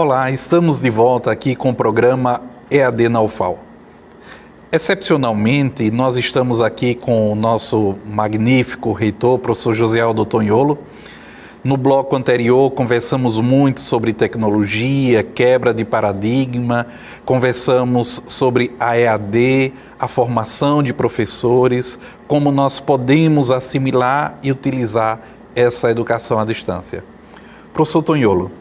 Olá, estamos de volta aqui com o programa EAD na UFAL. Excepcionalmente, nós estamos aqui com o nosso magnífico reitor, professor José Aldo Tonholo. No bloco anterior, conversamos muito sobre tecnologia, quebra de paradigma, conversamos sobre a EAD, a formação de professores, como nós podemos assimilar e utilizar essa educação à distância. Professor Tonholo,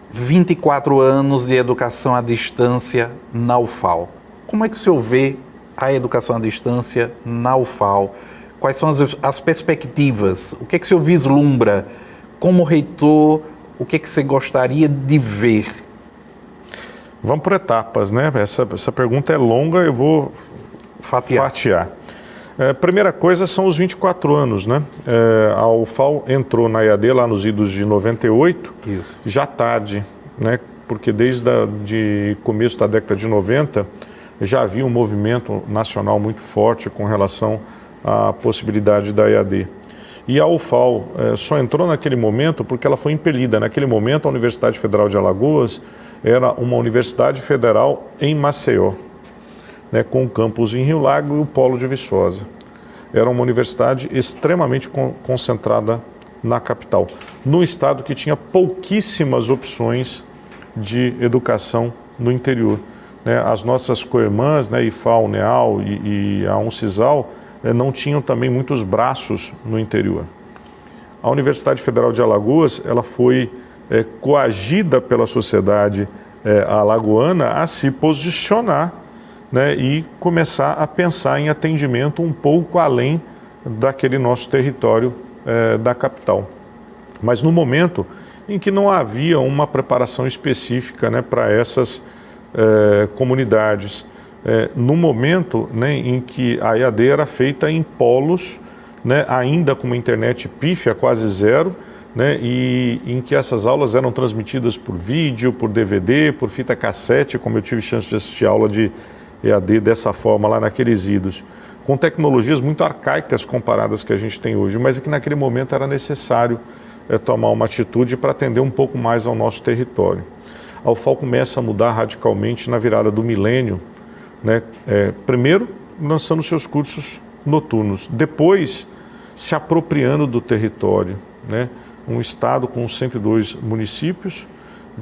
24 anos de educação à distância na UFAL. Como é que o senhor vê a educação à distância na UFAL? Quais são as perspectivas? O que é que o senhor vislumbra? Como reitor, o que é que você gostaria de ver? Vamos por etapas, né? Essa pergunta é longa, eu vou fatiar. Primeira coisa são os 24 anos, né? A UFAL entrou na EAD lá nos idos de 98, Isso. Já tarde, né? Porque desde de começo da década de 90 já havia um movimento nacional muito forte com relação à possibilidade da EAD. E a UFAL só entrou naquele momento porque ela foi impelida. Naquele momento a Universidade Federal de Alagoas era uma universidade federal em Maceió, né, com o campus em Rio Lago e o polo de Viçosa. Era uma universidade extremamente concentrada na capital, num estado que tinha pouquíssimas opções de educação no interior. Né, as nossas co-irmãs, né, IFAL, NEAL e a UNCISAL, não tinham também muitos braços no interior. A Universidade Federal de Alagoas, ela foi coagida pela sociedade alagoana a se posicionar, né, e começar a pensar em atendimento um pouco além daquele nosso território da capital. Mas no momento em que não havia uma preparação específica, né, para essas comunidades, no momento, né, em que a EAD era feita em polos, né, ainda com uma internet pífia, quase zero, né, e em que essas aulas eram transmitidas por vídeo, por DVD, por fita cassete, como eu tive chance de assistir aula de EAD dessa forma lá naqueles idos, com tecnologias muito arcaicas comparadas que a gente tem hoje, mas que naquele momento era necessário tomar uma atitude para atender um pouco mais ao nosso território. A UFAL começa a mudar radicalmente na virada do milênio, né? Primeiro lançando seus cursos noturnos, depois se apropriando do território, né? Um estado com 102 municípios,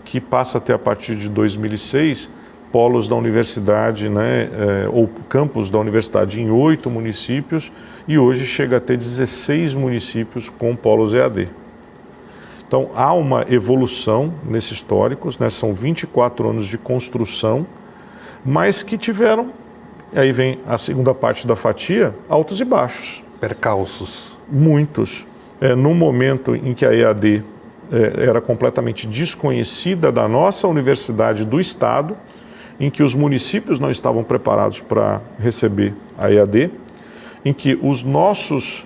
que passa a ter a partir de 2006 polos da universidade, né, ou campos da universidade em 8 municípios, e hoje chega a ter 16 municípios com polos EAD. Então há uma evolução nesses históricos, né, são 24 anos de construção, mas que tiveram, aí vem a segunda parte da fatia, altos e baixos. Percalços. Muitos. No momento em que a EAD era completamente desconhecida da nossa universidade do estado, em que os municípios não estavam preparados para receber a EAD, em que os nossos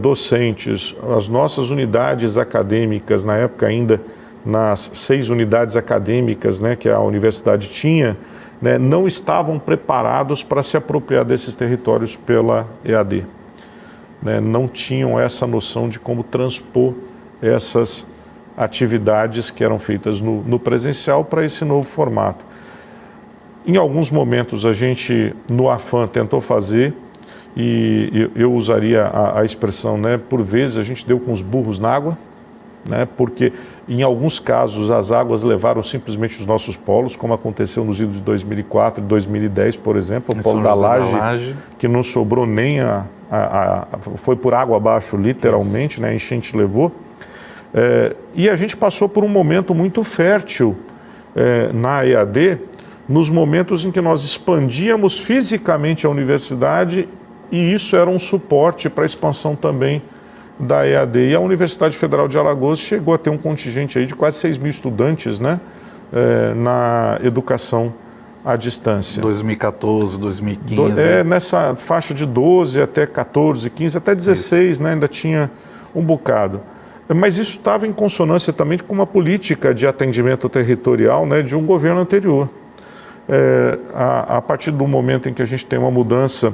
docentes, as nossas unidades acadêmicas, na época ainda nas 6 unidades acadêmicas, né, que a universidade tinha, né, não estavam preparados para se apropriar desses territórios pela EAD. Né, não tinham essa noção de como transpor essas atividades que eram feitas no presencial para esse novo formato. Em alguns momentos a gente, no AFAM, tentou fazer, e eu usaria a expressão, né, por vezes a gente deu com os burros na água, né, porque em alguns casos as águas levaram simplesmente os nossos polos, como aconteceu nos idos de 2004 e 2010, por exemplo, o polo da Laje, que não sobrou nem foi por água abaixo, literalmente, né, a enchente levou. E a gente passou por um momento muito fértil na EAD, nos momentos em que nós expandíamos fisicamente a universidade, e isso era um suporte para a expansão também da EAD. E a Universidade Federal de Alagoas chegou a ter um contingente aí de quase 6 mil estudantes, né, na educação à distância. 2014, 2015. Nessa faixa de 12 até 14, 15, até 16, né, ainda tinha um bocado. Mas isso estava em consonância também com uma política de atendimento territorial, né, de um governo anterior. A partir do momento em que a gente tem uma mudança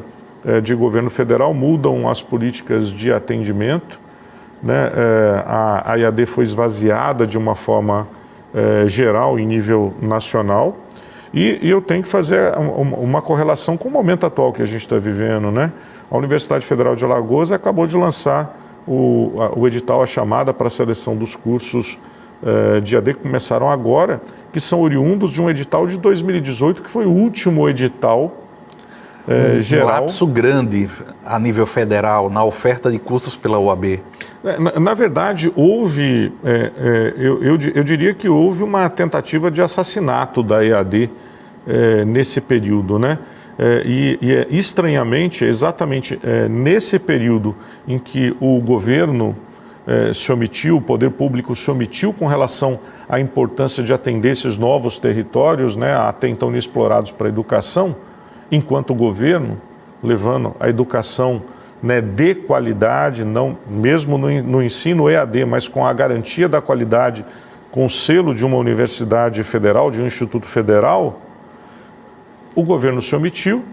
de governo federal, mudam as políticas de atendimento, né? A EAD foi esvaziada de uma forma geral em nível nacional. E eu tenho que fazer uma correlação com o momento atual que a gente está vivendo, né? A Universidade Federal de Alagoas acabou de lançar o edital, a chamada para a seleção dos cursos de EAD que começaram agora, que são oriundos de um edital de 2018, que foi o último edital geral. Um lapso grande a nível federal na oferta de cursos pela UAB. Na verdade, houve, eu diria que houve uma tentativa de assassinato da EAD nesse período, né? Estranhamente, exatamente nesse período em que o governo se omitiu, o poder público se omitiu com relação à importância de atender esses novos territórios, né, até então inexplorados para a educação, enquanto o governo, levando a educação, né, de qualidade, não, mesmo no ensino EAD, mas com a garantia da qualidade, com o selo de uma universidade federal, de um instituto federal, o governo se omitiu,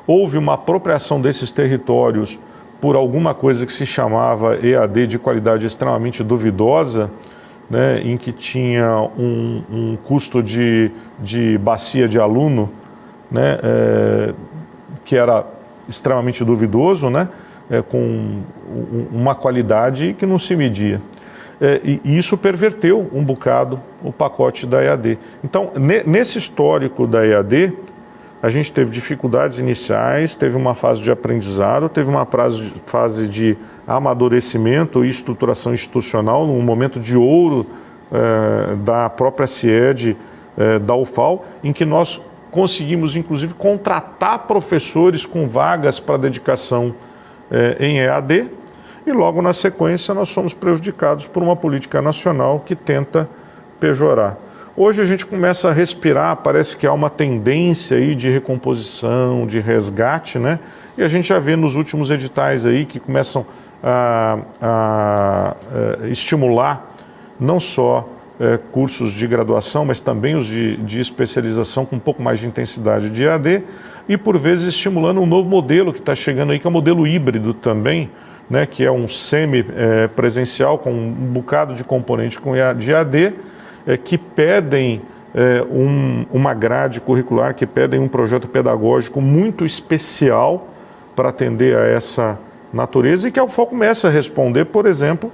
houve uma apropriação desses territórios por alguma coisa que se chamava EAD de qualidade extremamente duvidosa, né, em que tinha um custo de bacia de aluno, né, que era extremamente duvidoso, né, com uma qualidade que não se media. E isso perverteu um bocado o pacote da EAD. Então, nesse histórico da EAD, a gente teve dificuldades iniciais, teve uma fase de aprendizado, teve uma fase de amadurecimento e estruturação institucional, num momento de ouro da própria CIED, da UFAL, em que nós conseguimos, inclusive, contratar professores com vagas para dedicação em EAD, e logo na sequência nós somos prejudicados por uma política nacional que tenta pejorar. Hoje a gente começa a respirar, parece que há uma tendência aí de recomposição, de resgate, né? E a gente já vê nos últimos editais aí que começam a estimular não só cursos de graduação, mas também os de especialização com um pouco mais de intensidade de EAD, e por vezes estimulando um novo modelo que está chegando aí, que é o modelo híbrido também, né? Que é um semi-presencial com um bocado de componente de EAD, que pedem uma grade curricular, que pedem um projeto pedagógico muito especial para atender a essa natureza, e que a UFAL começa a responder, por exemplo,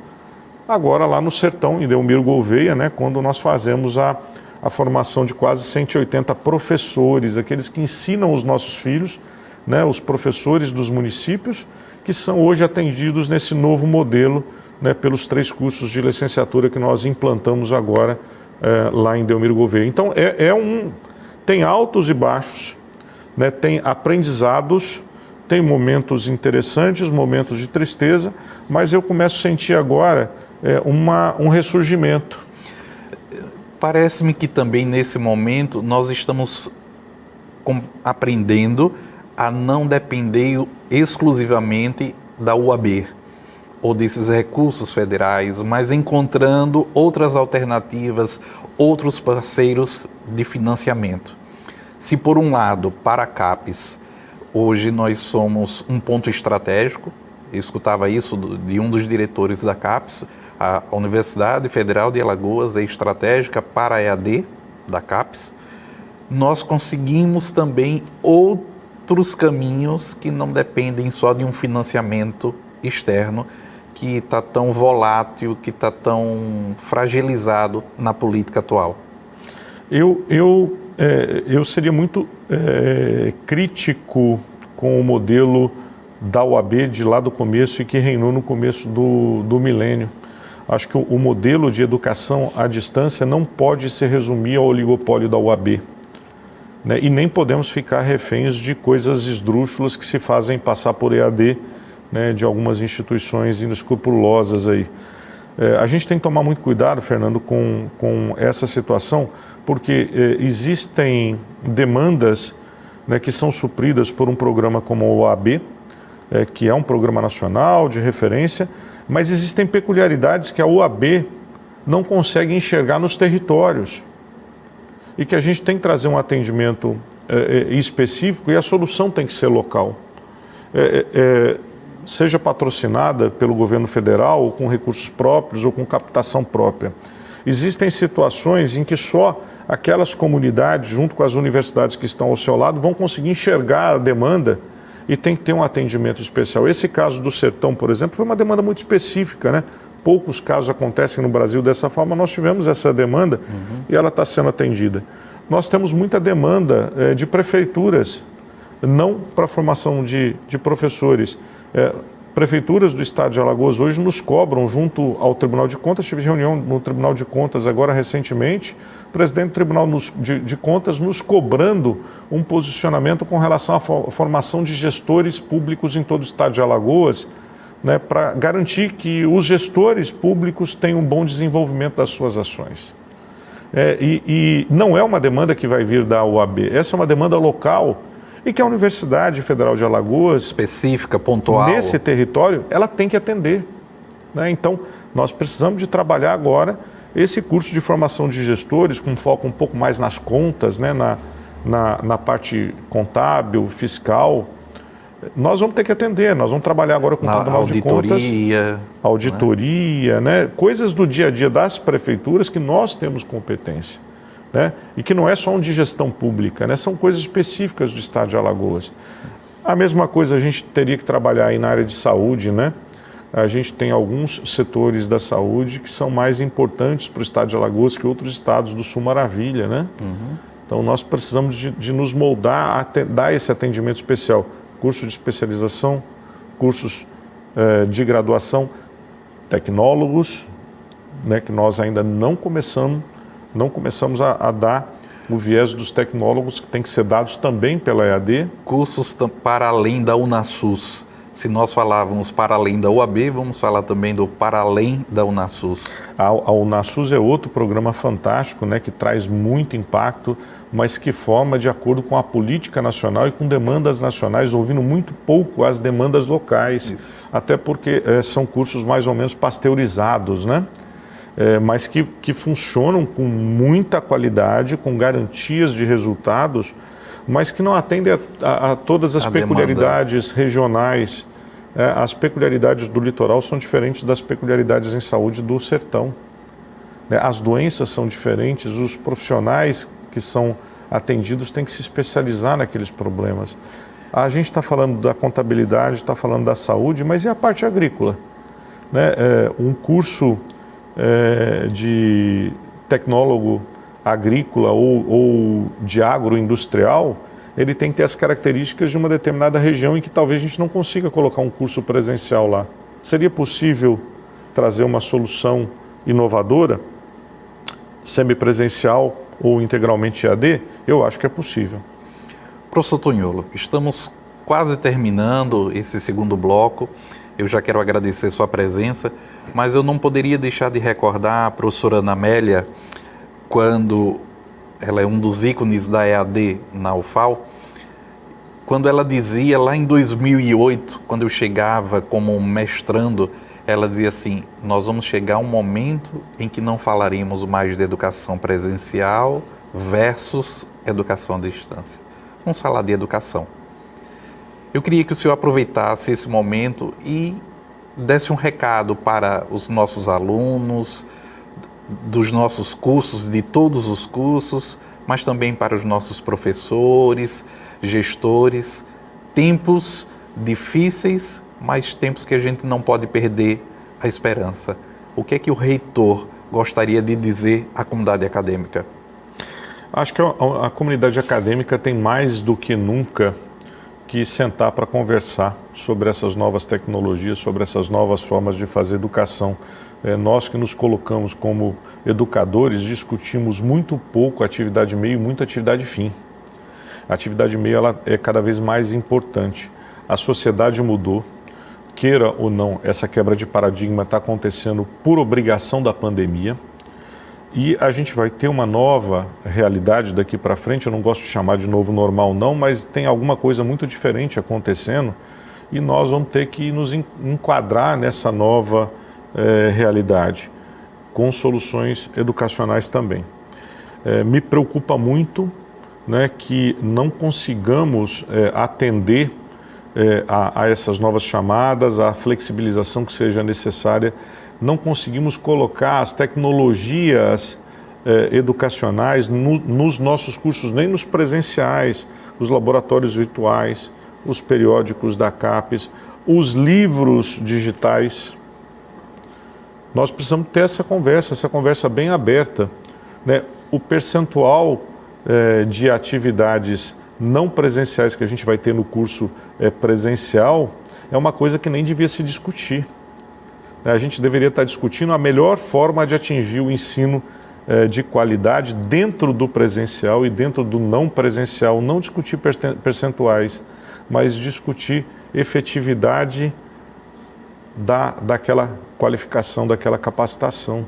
agora lá no Sertão, em Delmiro Gouveia, né, quando nós fazemos a formação de quase 180 professores, aqueles que ensinam os nossos filhos, né, os professores dos municípios, que são hoje atendidos nesse novo modelo, né, pelos 3 cursos de licenciatura que nós implantamos agora lá em Delmiro Gouveia. Então, tem altos e baixos, né, tem aprendizados, tem momentos interessantes, momentos de tristeza, mas eu começo a sentir agora um ressurgimento. Parece-me que também nesse momento nós estamos aprendendo a não depender exclusivamente da UAB ou desses recursos federais, mas encontrando outras alternativas, outros parceiros de financiamento. Se por um lado, para a CAPES, hoje nós somos um ponto estratégico, eu escutava isso de um dos diretores da CAPES, a Universidade Federal de Alagoas é estratégica para a EAD da CAPES, nós conseguimos também outros caminhos que não dependem só de um financiamento externo, que está tão volátil, que está tão fragilizado na política atual. Eu seria muito crítico com o modelo da UAB de lá do começo e que reinou no começo do milênio. Acho que o modelo de educação à distância não pode se resumir ao oligopólio da UAB, né? E nem podemos ficar reféns de coisas esdrúxulas que se fazem passar por EAD, né, de algumas instituições inescrupulosas aí. A gente tem que tomar muito cuidado, Fernando, com essa situação, porque existem demandas, né, que são supridas por um programa como o OAB, que é um programa nacional de referência, mas existem peculiaridades que a OAB não consegue enxergar nos territórios e que a gente tem que trazer um atendimento específico, e a solução tem que ser local. Seja patrocinada pelo governo federal, ou com recursos próprios, ou com captação própria. Existem situações em que só aquelas comunidades, junto com as universidades que estão ao seu lado, vão conseguir enxergar a demanda e tem que ter um atendimento especial. Esse caso do Sertão, por exemplo, foi uma demanda muito específica, né? Poucos casos acontecem no Brasil dessa forma, nós tivemos essa demanda e ela está sendo atendida. Nós temos muita demanda de prefeituras, não para a formação de professores. Prefeituras do estado de Alagoas hoje nos cobram junto ao Tribunal de Contas. Tive reunião no Tribunal de Contas agora recentemente, o presidente do Tribunal de Contas nos cobrando um posicionamento com relação à formação de gestores públicos em todo o estado de Alagoas, né, para garantir que os gestores públicos tenham um bom desenvolvimento das suas ações. E não é uma demanda que vai vir da UAB, essa é uma demanda local e que a Universidade Federal de Alagoas, específica, pontual, nesse território, ela tem que atender, né? Então, nós precisamos de trabalhar agora esse curso de formação de gestores com foco um pouco mais nas contas, né? na parte contábil, fiscal. Nós vamos ter que atender, nós vamos trabalhar agora com o Tribunal de Contas, auditoria, né? Coisas do dia a dia das prefeituras que nós temos competência, né? E que não é só um de gestão pública, né? São coisas específicas do estado de Alagoas. A mesma coisa a gente teria que trabalhar aí na área de saúde, né? A gente tem alguns setores da saúde que são mais importantes para o estado de Alagoas que outros estados do Sul Maravilha, né? Então nós precisamos de nos moldar a dar esse atendimento especial. Curso de especialização, cursos de graduação, tecnólogos, né, que nós ainda não começamos a dar o viés dos tecnólogos, que tem que ser dados também pela EAD. Cursos para além da UNASUS. Se nós falávamos para além da UAB, vamos falar também do para além da UNASUS. A UNASUS é outro programa fantástico, né, que traz muito impacto, mas que forma de acordo com a política nacional e com demandas nacionais, ouvindo muito pouco as demandas locais. Isso. Até porque são cursos mais ou menos pasteurizados, né? Mas que funcionam com muita qualidade, com garantias de resultados, mas que não atendem a todas as peculiaridades regionais. As peculiaridades do litoral são diferentes das peculiaridades em saúde do sertão. As doenças são diferentes, os profissionais que são atendidos têm que se especializar naqueles problemas. A gente está falando da contabilidade, está falando da saúde, mas e a parte agrícola? Né? Um curso de tecnólogo agrícola ou de agroindustrial, ele tem que ter as características de uma determinada região em que talvez a gente não consiga colocar um curso presencial lá. Seria possível trazer uma solução inovadora, semipresencial ou integralmente EAD? Eu acho que é possível. Professor Tonholo, estamos quase terminando esse segundo bloco. Eu já quero agradecer sua presença, mas eu não poderia deixar de recordar a professora Ana Amélia, quando ela é um dos ícones da EAD na UFAL, quando ela dizia lá em 2008, quando eu chegava como mestrando, ela dizia assim: nós vamos chegar a um momento em que não falaremos mais de educação presencial versus educação à distância. Vamos falar de educação. Eu queria que o senhor aproveitasse esse momento e desse um recado para os nossos alunos, dos nossos cursos, de todos os cursos, mas também para os nossos professores, gestores. Tempos difíceis, mas tempos que a gente não pode perder a esperança. O que é que o reitor gostaria de dizer à comunidade acadêmica? Acho que a comunidade acadêmica tem mais do que nunca que sentar para conversar sobre essas novas tecnologias, sobre essas novas formas de fazer educação. Nós que nos colocamos como educadores discutimos muito pouco atividade meio e muito atividade fim. A atividade meio ela é cada vez mais importante. A sociedade mudou, queira ou não, essa quebra de paradigma está acontecendo por obrigação da pandemia. E a gente vai ter uma nova realidade daqui para frente. Eu não gosto de chamar de novo normal não, mas tem alguma coisa muito diferente acontecendo e nós vamos ter que nos enquadrar nessa nova realidade, com soluções educacionais também. Me preocupa muito, né, que não consigamos atender a essas novas chamadas, a flexibilização que seja necessária não conseguimos colocar as tecnologias educacionais nos nossos cursos, nem nos presenciais, os laboratórios virtuais, os periódicos da CAPES, os livros digitais. Nós precisamos ter essa conversa bem aberta, né? O percentual de atividades não presenciais que a gente vai ter no curso presencial é uma coisa que nem devia se discutir. A gente deveria estar discutindo a melhor forma de atingir o ensino de qualidade dentro do presencial e dentro do não presencial, não discutir percentuais, mas discutir efetividade daquela qualificação, daquela capacitação.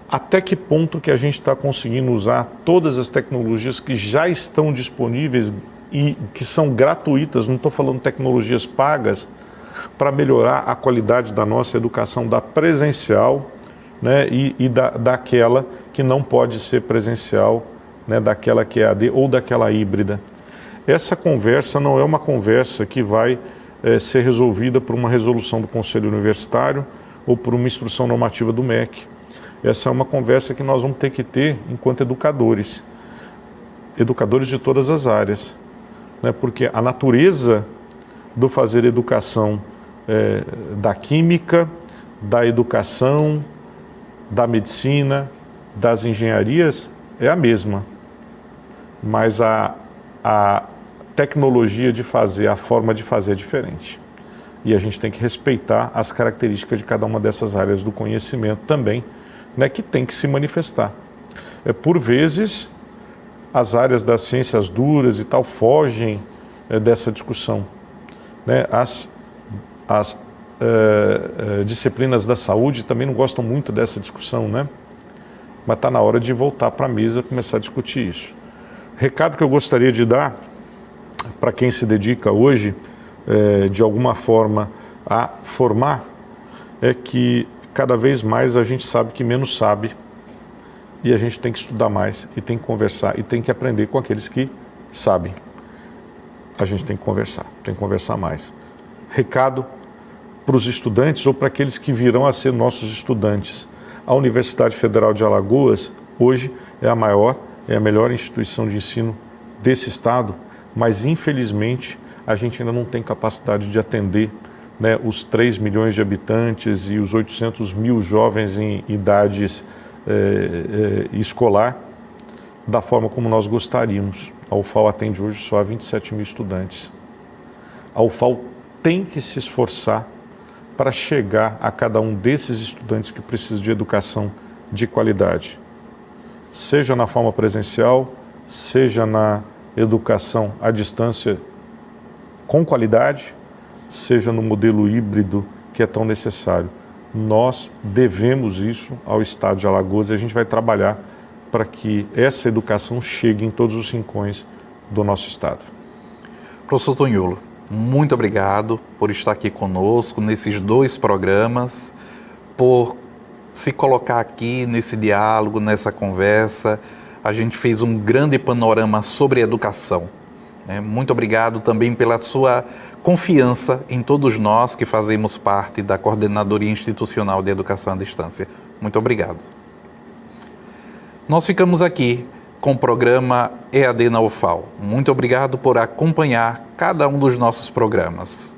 Até que ponto que a gente está conseguindo usar todas as tecnologias que já estão disponíveis e que são gratuitas, não estou falando tecnologias pagas, para melhorar a qualidade da nossa educação, da presencial, né, e daquela que não pode ser presencial, né, daquela que é AD ou daquela híbrida. Essa conversa não é uma conversa que vai ser resolvida por uma resolução do Conselho Universitário ou por uma instrução normativa do MEC. Essa é uma conversa que nós vamos ter que ter enquanto educadores de todas as áreas, né, porque a natureza do fazer educação da química, da educação, da medicina, das engenharias é a mesma, mas a tecnologia de fazer, a forma de fazer é diferente. E a gente tem que respeitar as características de cada uma dessas áreas do conhecimento também, né, que tem que se manifestar. Por vezes, as áreas das ciências duras e tal fogem dessa discussão, né? As disciplinas da saúde também não gostam muito dessa discussão, né? Mas está na hora de voltar para a mesa e começar a discutir isso. Recado que eu gostaria de dar para quem se dedica hoje, de alguma forma, a formar, é que cada vez mais a gente sabe que menos sabe e a gente tem que estudar mais e tem que conversar e tem que aprender com aqueles que sabem. A gente tem que conversar mais. Recado para os estudantes ou para aqueles que virão a ser nossos estudantes. A Universidade Federal de Alagoas, hoje, é a maior, é a melhor instituição de ensino desse estado, mas infelizmente a gente ainda não tem capacidade de atender, né, os 3 milhões de habitantes e os 800 mil jovens em idades escolar da forma como nós gostaríamos. A UFAL atende hoje só a 27 mil estudantes. A UFAL tem que se esforçar para chegar a cada um desses estudantes que precisam de educação de qualidade, seja na forma presencial, seja na educação à distância com qualidade, seja no modelo híbrido que é tão necessário. Nós devemos isso ao Estado de Alagoas e a gente vai trabalhar para que essa educação chegue em todos os rincões do nosso Estado. Professor Tonholo, muito obrigado por estar aqui conosco nesses 2 programas, por se colocar aqui nesse diálogo, nessa conversa. A gente fez um grande panorama sobre educação. Muito obrigado também pela sua confiança em todos nós que fazemos parte da Coordenadoria Institucional de Educação à Distância. Muito obrigado. Nós ficamos aqui com o programa EAD na UFAL. Muito obrigado por acompanhar cada um dos nossos programas.